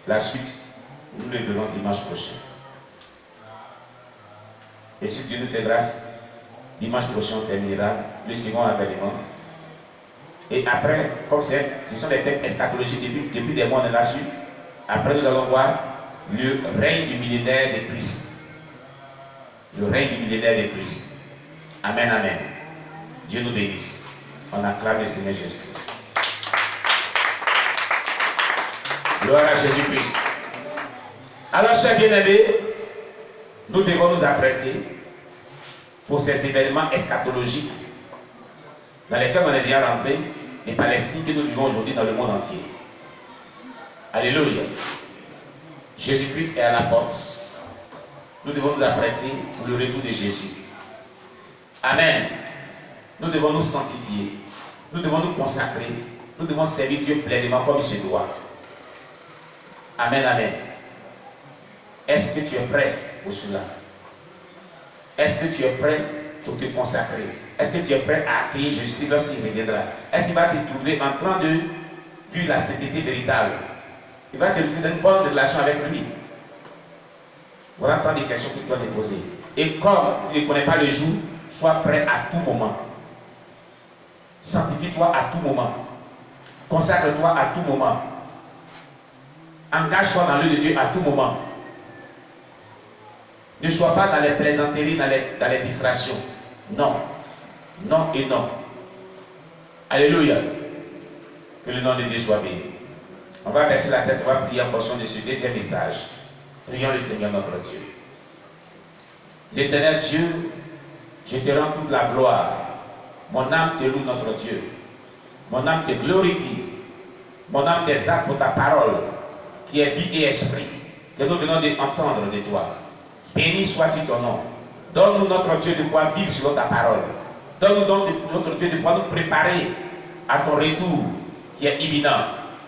La suite, nous le verrons dimanche prochain. Et si Dieu nous fait grâce, dimanche prochain on terminera le second avènement. Et après, comme ce sont des thèmes eschatologiques depuis des mois on est là-dessus. Après nous allons voir le règne du millénaire de Christ. Le règne du millénaire de Christ. Amen, amen. Dieu nous bénisse. On acclame le Seigneur Jésus-Christ. Gloire à Jésus-Christ. Alors, chers bien-aimés, nous devons nous apprêter pour ces événements eschatologiques dans lesquels on est déjà rentré et par les signes que nous vivons aujourd'hui dans le monde entier. Alléluia. Jésus-Christ est à la porte. Nous devons nous apprêter pour le retour de Jésus. Amen. Nous devons nous sanctifier. Nous devons nous consacrer. Nous devons servir Dieu pleinement comme il se doit. Amen, amen. Est-ce que tu es prêt pour cela? Est-ce que tu es prêt pour te consacrer? Est-ce que tu es prêt à accueillir Jésus-Christ lorsqu'il reviendra? Est-ce qu'il va te trouver en train de vivre la sainteté véritable? Il va te trouver dans une bonne relation avec lui. Voilà tant de questions que tu dois te poser. Et comme tu ne connais pas le jour, sois prêt à tout moment. Sanctifie-toi à tout moment. Consacre-toi à tout moment. Engage-toi dans l'œuvre de Dieu à tout moment. Ne sois pas dans les plaisanteries, dans les distractions. Non. Non et non. Alléluia. Que le nom de Dieu soit béni. On va baisser la tête, on va prier en fonction de ce deuxième message. Prions le Seigneur notre Dieu. L'Éternel Dieu, je te rends toute la gloire. Mon âme te loue notre Dieu. Mon âme te glorifie. Mon âme t'exalte pour ta parole, qui est vie et esprit, que nous venons d'entendre de toi. Béni sois-tu ton nom. Donne-nous, notre Dieu, de quoi vivre selon ta parole. Donne-nous donc, notre Dieu, de pouvoir nous préparer à ton retour qui est imminent.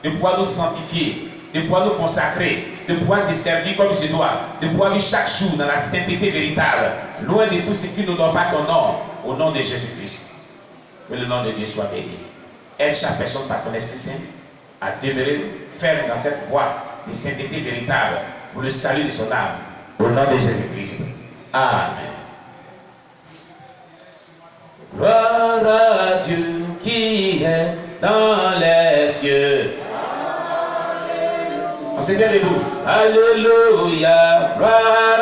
De pouvoir nous sanctifier, de pouvoir nous consacrer, de pouvoir te servir comme il se doit, de pouvoir vivre chaque jour dans la sainteté véritable, loin de tout ce qui ne donne pas ton nom, au nom de Jésus-Christ. Que le nom de Dieu soit béni. Aide chaque personne par ton Esprit Saint à demeurer ferme dans cette voie de sainteté véritable pour le salut de son âme. Au nom de Jésus-Christ. Amen. Gloire à Dieu qui est dans les cieux. On s'est bien debout. Alléluia. Gloire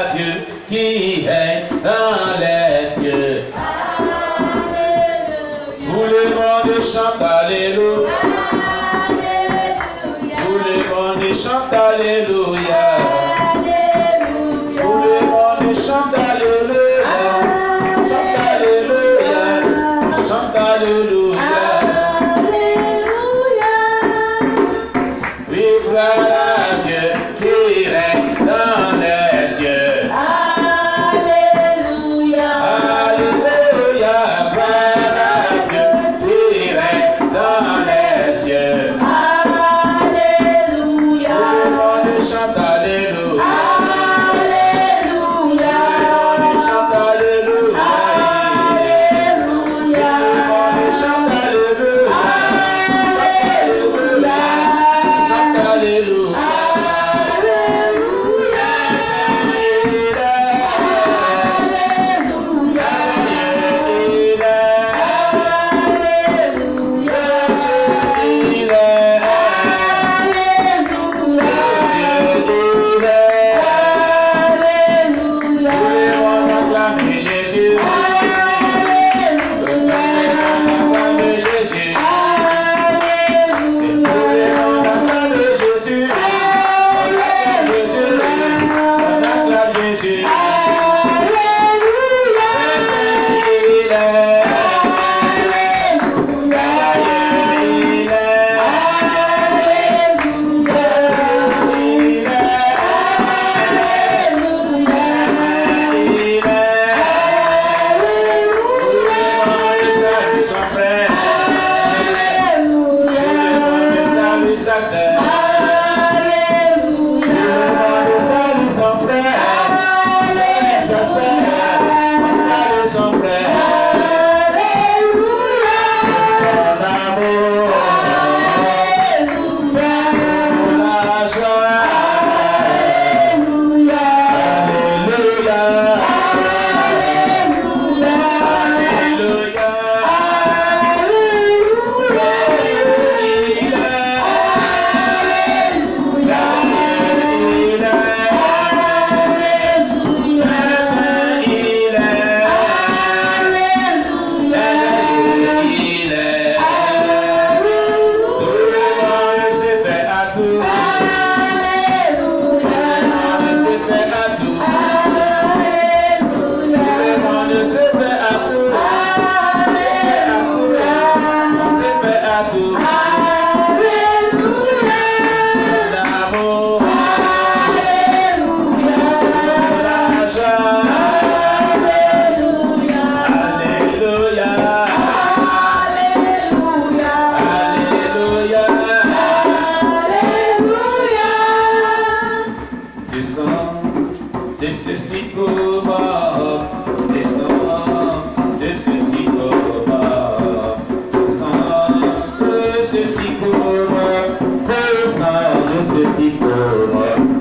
à Dieu qui est dans les cieux. Tout le monde chante Alléluia. Tout le monde chante Alléluia. Tout le monde chante Alléluia. Chante Alléluia. Chante Alléluia. Oui, gloire à Dieu qui règne dans les cieux. Alléluia. Alléluia. Gloire à Dieu qui règne dans les cieux. Alléluia. Tout le monde chante Alléluia. Alléluia. Tout le monde chante Alléluia. Alléluia. Tout le monde chante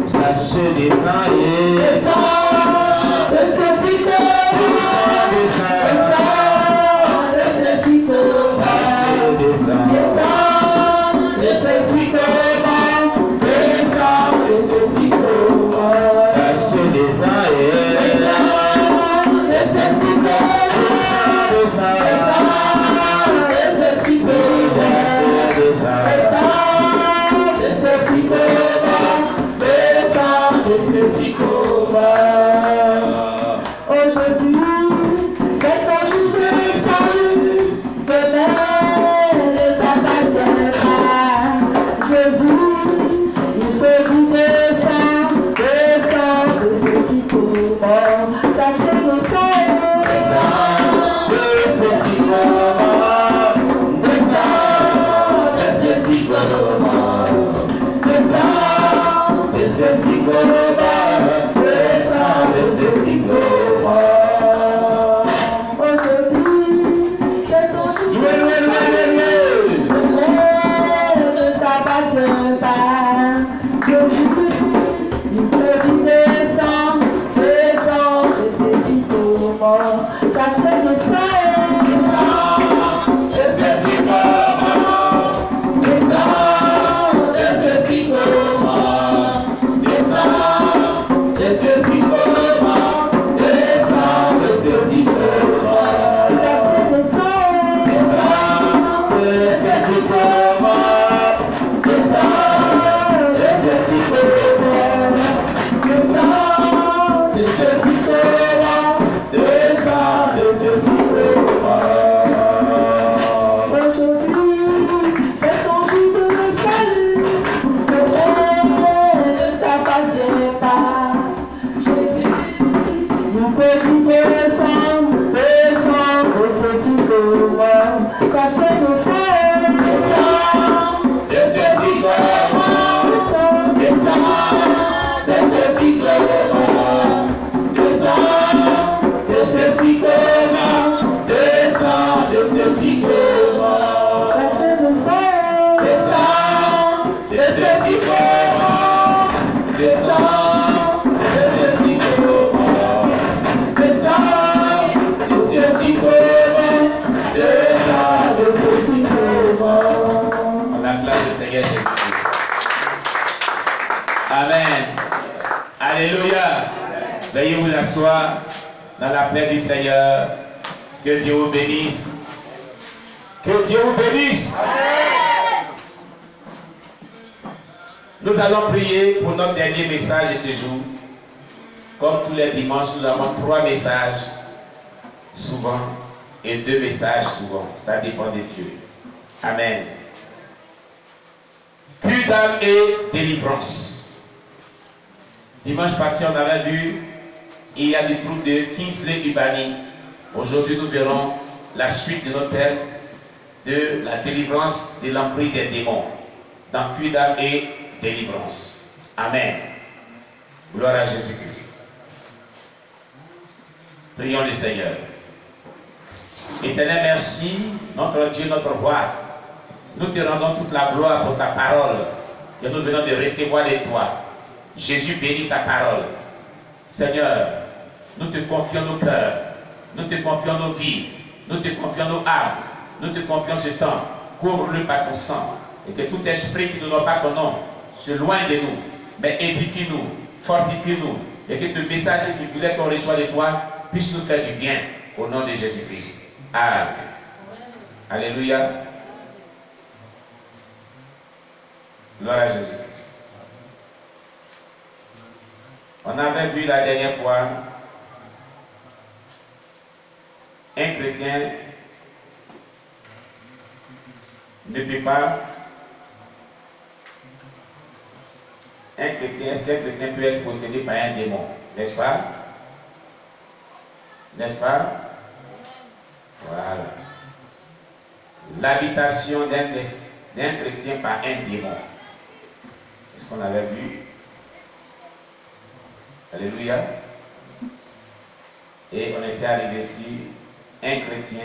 Sachez descend et descend de ce cycle, descend de ce cycle, sachez descend descend de ce cycle, descend de ce cycle, sachez descend et descend de ce cycle, descend de ce cycle, sachez descend de ce cycle, descend de ce cycle. Aujourd'hui, c'est un jour de salut, demain ne t'appartient pas. Jésus, il peut vous descendre, descendre de ce cycle. Sachez que descend de ce cycle, descend de ce cycle, descend de ce cycle, descend de ce cycle. aujourd'hui, c'est ton jour de salut, ne t'appartient pas. Jésus, il peut vous descendre, descendre de ce cycle. Sachez que ça est descend De ce cycle, descend de ce cycle, descend de ce cycle, descend de ce cycle. sachez que ça est Descend de ce cycle, descend de ce cycle, descend de ce cycle, descend de ce cycle. aujourd'hui, c'est ton jour de salut, ne t'appartient pas. Jésus, nous peut descendre, descendre de ce cycle. Sachez que ça est descend, De ce cycle, descend, descend de ce cycle, descend de ce cycle, descend de ce cycle. sachez que ça est Descend de ce cycle, descend de ce cycle, descend de ce cycle, descend de ce cycle. On acclame le Seigneur Jésus-Christ. Amen. Alléluia. Veuillez vous asseoir dans la paix du Seigneur. Que Dieu vous bénisse. Que Dieu vous bénisse. Nous allons prier pour notre dernier message de ce jour. Comme tous les dimanches, nous avons 3 messages souvent et 2 messages souvent. Ça dépend de Dieu. Amen. Cure d'âme et délivrance. Dimanche passé, on avait vu, il y a du trouble de Kingsley Ubani. Aujourd'hui, nous verrons la suite de notre thème de la délivrance de l'emprise des démons. Dans cure d'âme et délivrance. Amen. Gloire à Jésus-Christ. Prions le Seigneur. Éternel, merci, notre Dieu, notre roi. Nous te rendons toute la gloire pour ta parole que nous venons de recevoir de toi. Jésus, bénis ta parole. Seigneur, nous te confions nos cœurs, nous te confions nos vies, nous te confions nos âmes, nous te confions ce temps. Couvre-le par ton sang et que tout esprit qui ne doit pas ton nom se loigne de nous, mais édifie-nous, fortifie-nous et que le message que tu voulais qu'on reçoive de toi puisse nous faire du bien au nom de Jésus-Christ. Amen. Alléluia. Gloire à Jésus-Christ. On avait vu la dernière fois un chrétien ne peut pas. Est-ce qu'un chrétien peut être possédé par un démon? N'est-ce pas? N'est-ce pas? Voilà. L'habitation d'un chrétien par un démon. Est-ce qu'on avait vu? Alléluia. Et on était arrivé ici, un chrétien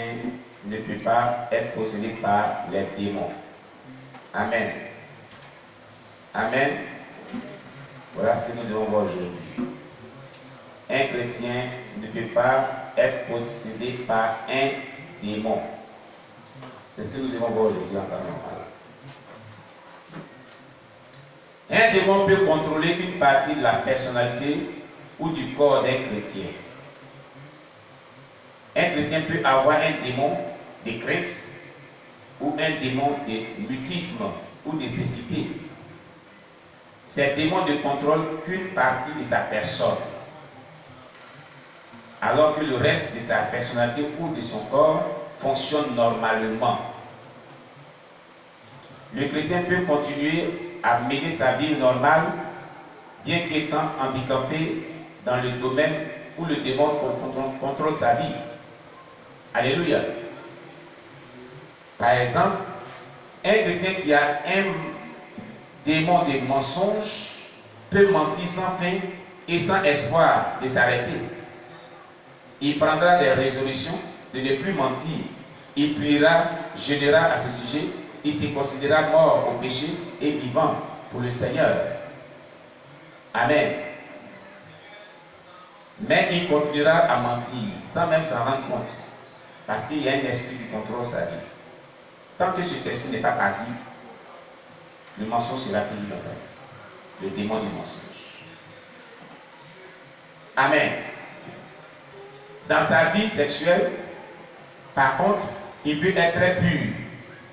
ne peut pas être possédé par les démons. Amen. Amen. Voilà ce que nous devons voir aujourd'hui. Un chrétien ne peut pas être possédé par un démon. C'est ce que nous devons voir aujourd'hui en temps normal. Un démon peut contrôler une partie de la personnalité ou du corps d'un chrétien. Un chrétien peut avoir un démon de crainte ou un démon de mutisme ou de cécité. Ces démons ne contrôlent qu'une partie de sa personne, alors que le reste de sa personnalité ou de son corps fonctionne normalement. Le chrétien peut continuer à mener sa vie normale, bien qu'étant handicapé dans le domaine où le démon contrôle sa vie. Alléluia. Par exemple, un chrétien qui a un démon de mensonge peut mentir sans fin et sans espoir de s'arrêter. Il prendra des résolutions de ne plus mentir. Il priera, jeûnera à ce sujet. Il se considérera mort au péché et vivant pour le Seigneur. Amen. Mais il continuera à mentir sans même s'en rendre compte. Parce qu'il y a un esprit qui contrôle sa vie. Tant que cet esprit n'est pas parti, le mensonge sera toujours dans sa vie. Le démon du mensonge. Amen. Dans sa vie sexuelle, par contre, il peut être très pur,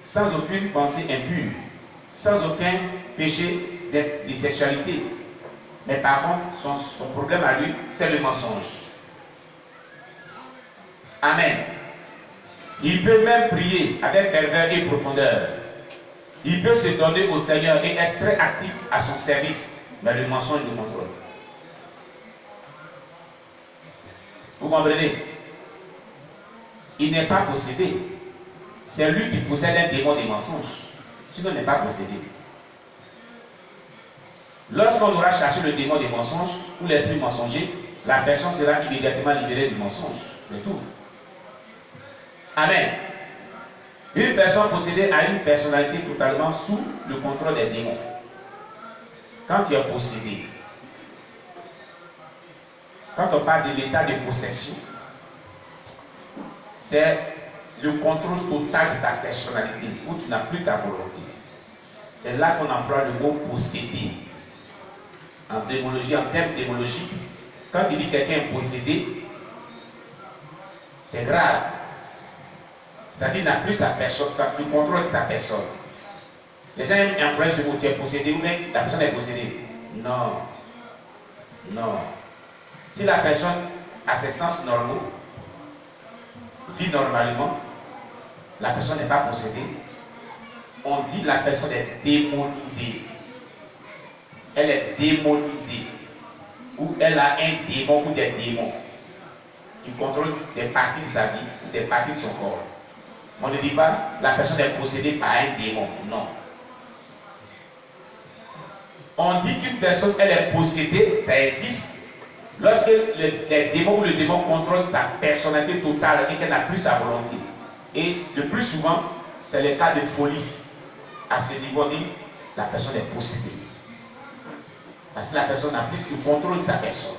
sans aucune pensée impure, sans aucun péché de sexualité. Mais par contre, son problème à lui, c'est le mensonge. Amen. Il peut même prier avec ferveur et profondeur. Il peut se donner au Seigneur et être très actif à son service, mais le mensonge le contrôle. Vous comprenez? Il n'est pas possédé. C'est lui qui possède un démon des mensonges. Sinon, il n'est pas possédé. Lorsqu'on aura chassé le démon des mensonges ou l'esprit mensonger, la personne sera immédiatement libérée du mensonge. C'est tout. Amen. Une personne possédée a une personnalité totalement sous le contrôle des démons. Quand tu es possédé, quand on parle de l'état de possession, c'est le contrôle total de ta personnalité, où tu n'as plus ta volonté. C'est là qu'on emploie le mot possédé. En démologie, en termes démologiques, quand il dit quelqu'un est possédé, c'est grave. C'est-à-dire qu'il n'a plus sa personne, le contrôle de sa personne. Les gens aiment employer ce mot, tu es possédé, ou bien la personne est possédée. Non. Non. Si la personne a ses sens normaux, vit normalement, la personne n'est pas possédée, on dit que la personne est démonisée. Elle est démonisée. Ou elle a un démon ou des démons qui contrôlent des parties de sa vie ou des parties de son corps. On ne dit pas la personne est possédée par un démon. Non. On dit qu'une personne, elle est possédée, ça existe, lorsque les démons ou le démon contrôle sa personnalité totale et qu'elle n'a plus sa volonté. Et le plus souvent, c'est le cas de folie. À ce niveau, dit la personne est possédée. Parce que la personne n'a plus le contrôle de sa personne.